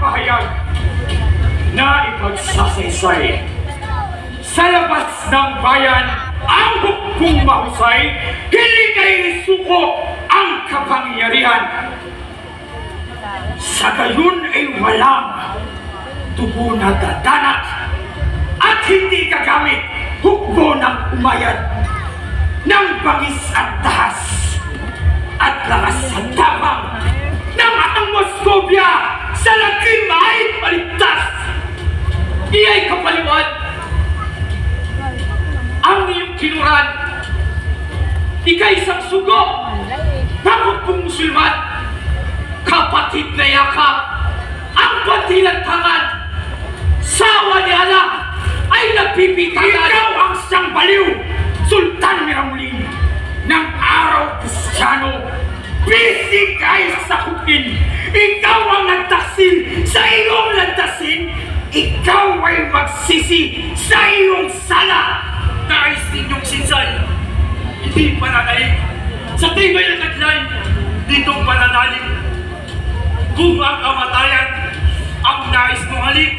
pahayag na ipagsasaysay sa labas ng bayan ang hukbong mahusay, hindi kayo isuko ang kapangyarihan. Sa gayon ay walang tubo na dadanat at hindi gagamit hukbo ng umayad ng bangis at dahas at lakas sa tapang ng atang Moscovia sa lagim ay paligtas. Iya'y kapaliwan ang iyong kinuran. Ika'y isang sugo ng hukbong Musulman, kapatid na yakap ang pantilantangan. Sawa ni Allah ay nagpipitagan. Ikaw ang siyang baliw, Sultan Miramulin ng araw Kristiyano. Bisig ay sakutin. Ikaw ang nagtaksil sa iyong lantasin. Ikaw ay magsisi sa iyong sala. Nais ninyong sinsan, hindi pananalig. Sa tingay ng tagline, ditong pananalig. Kung ang kamatayan ang nais mong halik,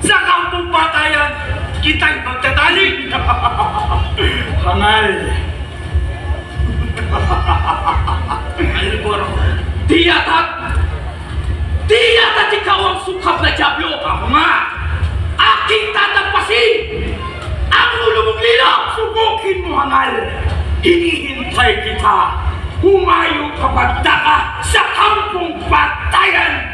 sa kampong patayan, kita'y magtatalig. Hangal. Alibor, di yata't ikaw ang sukap na Diablo. Ako nga, aking tatapasin ang ulo mong lilo. Subukin mo, Hangal. Hinihintay kita. Humayo kapag ka sa kampong patayan.